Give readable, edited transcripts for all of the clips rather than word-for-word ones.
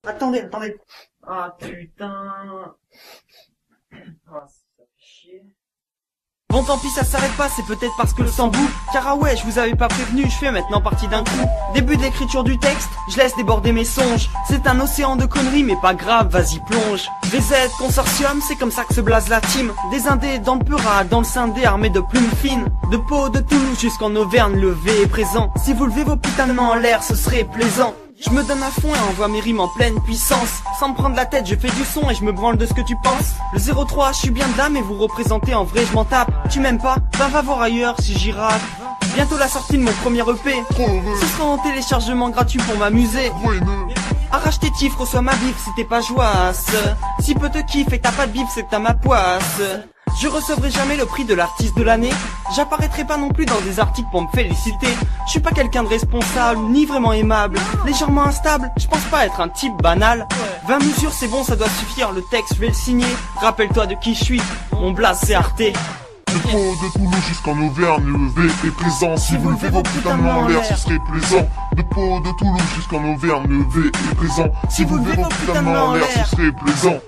Attendez. Ah putain. Ah, ça fait chier. Bon tant pis ça s'arrête pas, c'est peut-être parce que le sang boue. Car ah ouais, je vous avais pas prévenu, je fais maintenant partie d'un coup. Début de l'écriture du texte, je laisse déborder mes songes. C'est un océan de conneries mais pas grave, vas-y plonge. VZ, consortium, c'est comme ça que se blase la team. Des indés dans le Pura, dans le scindé armé de plumes fines. De Pau, de Toulouse jusqu'en Auvergne, le V est présent. Si vous levez vos putains de mains en l'air, ce serait plaisant. Je me donne à fond et envoie mes rimes en pleine puissance. Sans me prendre la tête, je fais du son et je me branle de ce que tu penses. Le 03, je suis bien de là mais vous représentez en vrai, je m'en tape. Tu m'aimes pas? Ben va voir ailleurs si j'y rate. Bientôt la sortie de mon premier EP. Ce sera en téléchargement gratuit pour m'amuser. Arrache tes tifs, reçois ma bif si t'es pas joasse. Si peu te kiffe et t'as pas de bif, c'est que t'as ma poisse. Je recevrai jamais le prix de l'artiste de l'année. J'apparaîtrai pas non plus dans des articles pour me féliciter. Je suis pas quelqu'un de responsable, ni vraiment aimable. Légèrement instable, je pense pas être un type banal. 20 mesures c'est bon, ça doit suffire, le texte je vais le signer. Rappelle-toi de qui je suis, mon blaze c'est Arte. De Pau, de Toulouse jusqu'en Auvergne, le V est présent. Si vous levez vos putains de mains en l'air, ce serait plaisant. De Pau, de Toulouse jusqu'en Auvergne, le V est présent. Si vous levez vos putains de mains en l'air, ce serait plaisant.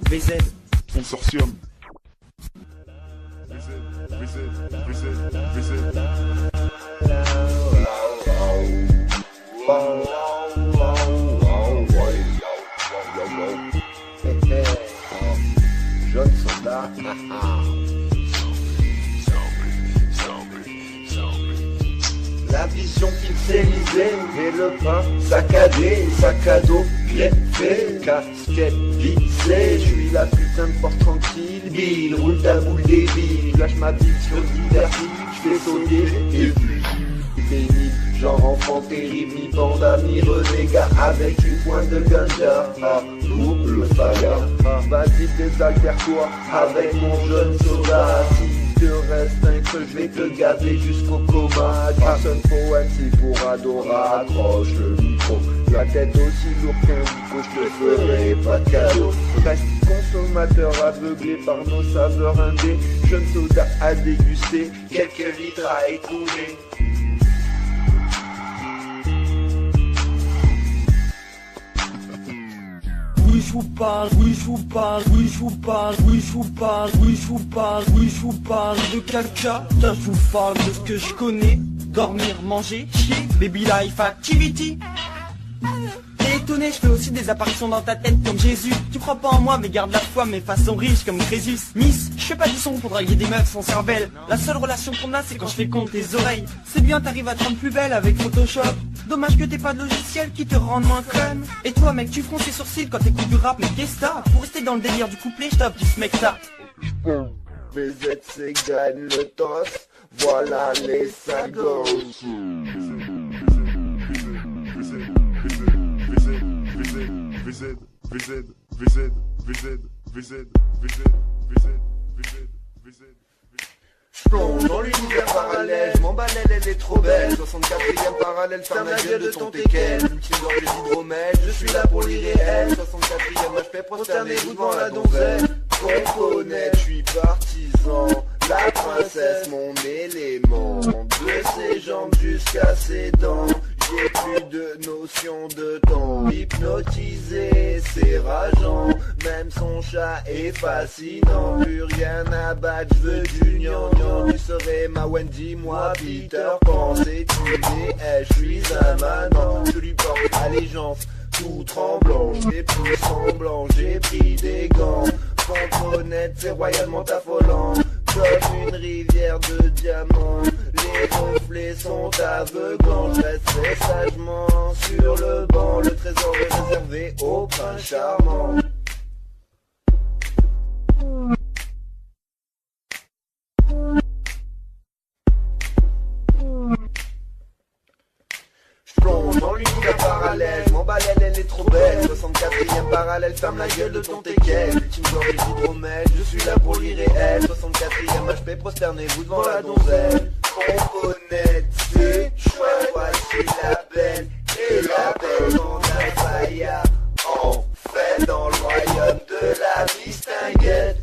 VZ, Consortium. Jeune soldat. La vision pixelisée et le pain saccadé, sac à dos bien fait, casquette vissée. Je suis la putain de porte tranquille, Bill, roule ta boule débile. Lâche ma bille sur divertis, je fais sauter et puis pénible, genre enfant terrible, mi panda, mi renégat, avec une pointe de ganja. Ah, pour le faga, vas-y désaltère-toi avec mon jeune soldat. Si te reste un creux, je vais te gaver jusqu'au coma. Personne poème, si pour Adora, accroche le micro. La tête aussi lourde qu'un micro, je te ferai pas de cadeau. Reste consommateur aveuglé par nos saveurs indées. Jeune soda à déguster, quelques litres à écouler. oui je vous parle, oui je vous parle, oui je vous parle, oui je vous parle, oui je vous parle, oui je vous parle de caca. Là je vous parle de ce que je connais. Dormir, manger, chier, baby life activity. T'es étonné, je fais aussi des apparitions dans ta tête comme Jésus. Tu crois pas en moi mais garde la foi, mes façons riches comme Crésus. Miss, je fais pas du son pour draguer des meufs sans cervelle. La seule relation qu'on a c'est quand je fais compte tes oreilles. C'est bien t'arrives à te rendre plus belle avec Photoshop. Dommage que t'aies pas de logiciel qui te rende moins conne. Et toi mec tu fronces tes sourcils quand t'écoutes du rap. Mais qu'est-ce que t'as? Pour rester dans le délire du couplet je tape du smecta. VZ c'est gagne le toss. Voilà les sagos. J'plonge dans l'univers parallèle, je m'emballe, elle est trop belle. 64ème parallèle, ferme la gueule de ton teckel. Ultime gorgée d'hydromel, je suis là pour l'irréel. 64ème HP, prosternez-vous devant la donzelle. Component, je suis partisan. La princesse, mon élément. De ses jambes jusqu'à ses dents. J'ai plus de notion de temps. Hypnotisé, c'est rageant. Même son chat est fascinant. Plus rien à battre, je veux du gnangnan. Tu serais ma Wendy, moi Peter Pan. C'est une déesse, je suis un manant. Je lui porte allégeance, tout tremblant. J'ai plus semblant, j'ai pris des gants. Fontainette, c'est royalement affolant. Comme une rivière de diamants. Les reflets sont aveuglants. Je resterai sagement sur le banc. Le trésor est réservé au prince charmant. J'plonge dans l'univers parallèle, je m'emballe, elle est trop belle. 64ème parallèle, ferme la gueule de ton teckel. Ultime gorgée d'hydromel, je suis là pour l'irréel. 64ème HP, prosternez-vous devant la donzelle. Component, c'est chouette, voici la belle. Et la belle en Alfaya. Enfin dans le royaume de la distinguette.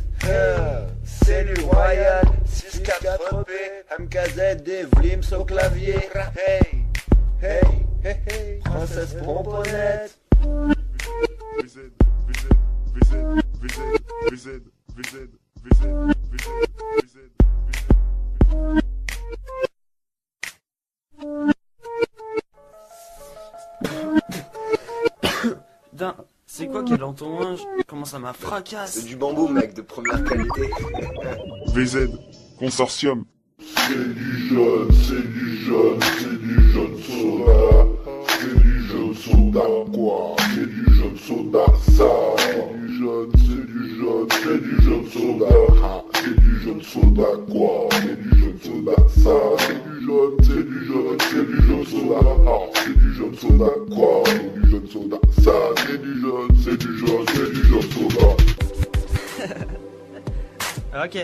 Cellule royale, 6-4P, MKZ, des Vlims au clavier. Hey, hey, Hey hey, princesse pomponnette. VZ, VZ, VZ, VZ, VZ, VZ, VZ, VZ, VZ. Putain, c'est quoi qu'elle entend hein? Comment ça m'a fracasse? C'est du bambou, mec, de première qualité. VZ, consortium. C'est du jaune, c'est du jaune, c'est du jaune soda. C'est du jaune soda quoi? C'est du jaune soda ça. C'est du jaune, c'est du jaune, c'est du jaune soda. Ah, c'est du jaune soda quoi? C'est du jaune soda ça. C'est du jaune, c'est du jaune, c'est du jaune soda. Ah, c'est du jaune soda quoi? C'est du jaune soda ça. C'est du jaune, c'est du jaune, c'est du jaune soda. Ok.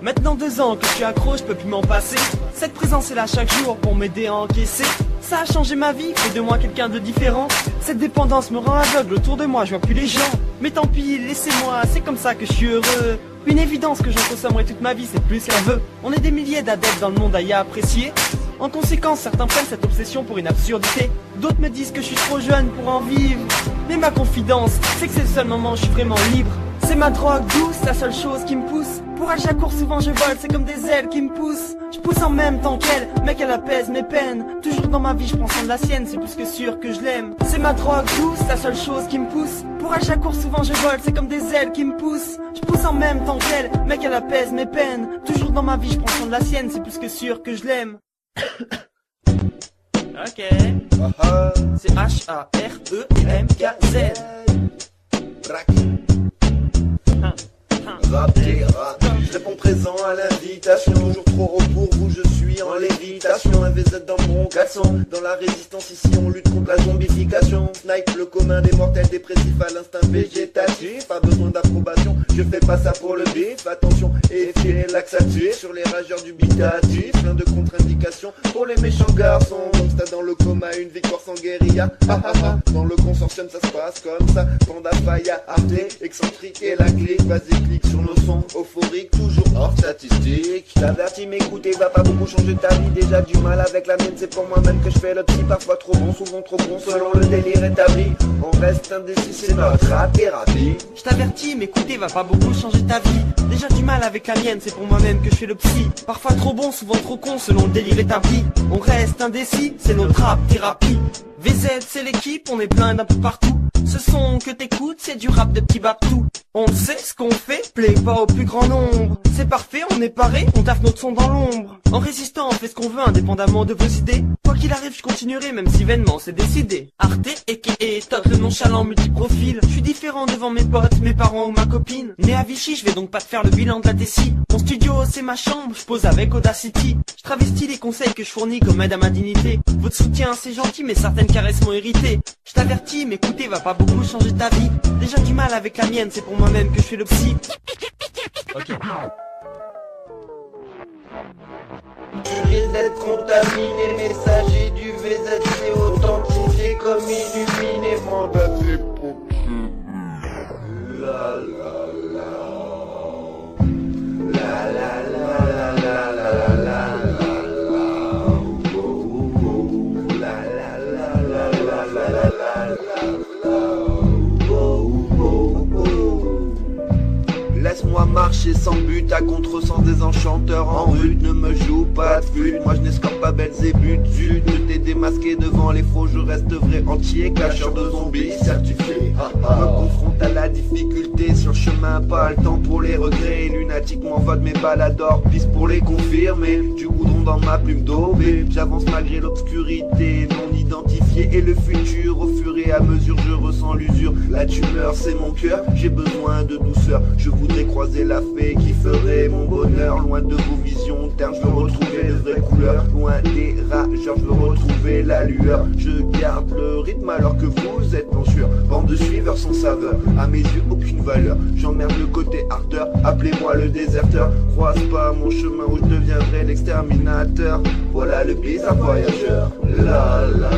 Maintenant 2 ans que je suis accro, je peux plus m'en passer. Cette présence est là chaque jour pour m'aider à encaisser. Ça a changé ma vie, fait de moi quelqu'un de différent. Cette dépendance me rend aveugle, autour de moi je vois plus les gens. Mais tant pis, laissez-moi, c'est comme ça que je suis heureux. Une évidence que j'en consommerai toute ma vie, c'est plus qu'un vœu. On est des milliers d'adeptes dans le monde à y apprécier. En conséquence, certains prennent cette obsession pour une absurdité. D'autres me disent que je suis trop jeune pour en vivre. Mais ma confidence, c'est que c'est le seul moment où je suis vraiment libre. C'est ma drogue douce, la seule chose qui me pousse. Pour aller à court, souvent je vole, c'est comme des ailes qui me poussent. Je pousse en même temps qu'elle, mec elle apaise mes peines. Toujours dans ma vie, je prends soin de la sienne, c'est plus que sûr que je l'aime. C'est ma drogue douce, la seule chose qui me pousse. Pour aller à court, souvent je vole, c'est comme des ailes qui me poussent. Je pousse en même temps qu'elle, mec elle apaise mes peines. Toujours dans ma vie, je prends soin de la sienne, c'est plus que sûr que je l'aime. Ok. C'est H-A-R-E-M-K-Z. Rapé, je réponds présent à l'invitation. Toujours trop haut pour vous, je suis en lévitation. Un VZ dans mon caleçon. Dans la résistance ici on lutte contre la zombification. Snipe le commun des mortels dépressifs à l'instinct végétatif. Pas besoin d'approbation, je fais pas ça pour le bif. Attention, effet laxatif sur les rageurs dubitatifs. Plein de contre-indications pour les méchants garçons. Monsta dans le coma, une victoire sans guérilla. Dans le consortium ça se passe comme ça. Panda Faya, Arte, excentrique et la clique. Vas-y clique sur nos sons euphoriques, toujours hors statistique. T'avertis, m'écouter va pas beaucoup changer ta vie. Déjà du mal avec la mienne, c'est pour moi-même que je fais le petit. Parfois trop bon, souvent trop bon, selon le délire établi. On reste indécis, c'est notre thérapie. Je t'avertis, m'écouter va pas beaucoup changer ta vie. Déjà du mal avec la mienne, c'est pour moi-même que je fais le psy. Parfois trop bon, souvent trop con, selon le délire établi. On reste indécis, c'est notre rap thérapie. VZ c'est l'équipe, on est plein d'un peu partout. Ce son que t'écoutes, c'est du rap de petit Babtou. On sait ce qu'on fait, plaît pas au plus grand nombre. C'est parfait, on est paré, on taffe notre son dans l'ombre. En résistant, on fait ce qu'on veut indépendamment de vos idées. Quoi qu'il arrive, je continuerai même si vainement c'est décidé. Arte, a.k.a. top, le nonchalant multiprofil. Je suis différent devant mes potes, mes parents ou ma copine. Né à Vichy, je vais donc pas te faire le bilan de la Tessie. Mon studio, c'est ma chambre, je pose avec Audacity. Je travestis les conseils que je fournis comme aide à ma dignité. Votre soutien, c'est gentil, mais certaines caresses m'ont irrité. Je t'avertis, m'écouter va pas beaucoup changer ta vie. Déjà du mal avec la mienne, c'est pour moi-même que je fais le psy. Ok. Tu risques d'être contaminé, messager du VZ, c'est authentifié comme illuminé. Mandat des pompiers. La la la. La la la la la la la la. La la la la la la la la. Laisse-moi marcher sans but, à contresens des enchanteurs en rut. Ne me joue pas de flûte, moi je n'escorte pas Belzébuth. Zut, de t'es démasqué devant les faux, je reste vrai entier. Clasheur de zombies certifié. Me confronte à la difficulté sur le chemin, pas le temps pour les regrets. Lunatique m'envole mes baladors, piste pour les confirmer. Du goudron dans ma plume daubée, j'avance malgré l'obscurité non identifiée. Et le futur, au fur et à mesure je ressens l'usure. La tumeur c'est mon cœur, j'ai besoin de douceur. Je voudrais croiser la fée qui ferait mon bonheur. Loin de vos visions ternes, je veux retrouver les vraies couleurs. Loin des rageurs, je veux retrouver la lueur. Je garde le rythme alors que vous êtes en sueur. Bande de suiveurs sans saveur, à mes yeux aucune valeur. J'emmerde le côté ardeur, appelez-moi le déserteur. Croise pas mon chemin où je deviendrai l'exterminateur. Voilà le bizarre voyageur. La la la,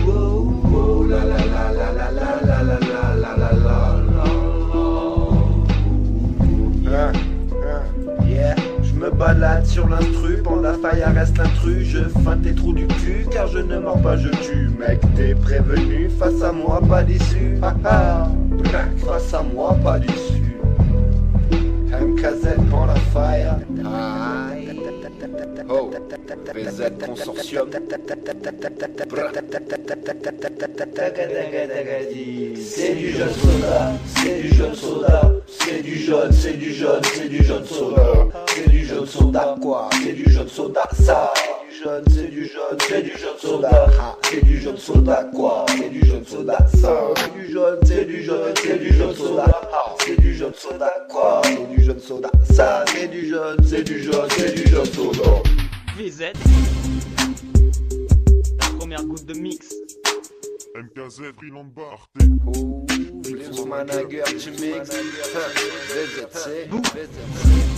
oh, oh, la la la la la la la la la la la. Yeah, je me bats balade sur l'instru, pendant la faille reste intrus. Je feinte tes trous du cul, car je ne mens pas, je tue. Mec, t'es prévenu, face à moi, pas d'issue. Face à moi, pas d'issue. MKZ pour la faille. Oh, VZ Consortium. C'est du jeune soda, c'est du jeune soda, c'est du jeune, c'est du jeune, c'est du jeune soda, c'est du jeune soda quoi, c'est du jeune soda ça, c'est du jeune, c'est du jeune soda, c'est du jeune soda quoi, c'est du jeune soda ça, c'est du jeune, c'est du jeune, c'est du jeune soda, c'est du jeune soda quoi, c'est du jeune soda ça, c'est du jeune, c'est du jeune, c'est du jeune soda. VZ, la première goutte de mix. MKZ, Freeland Bar, Oh, Flips Manager, tu mixes. VZC, VZC.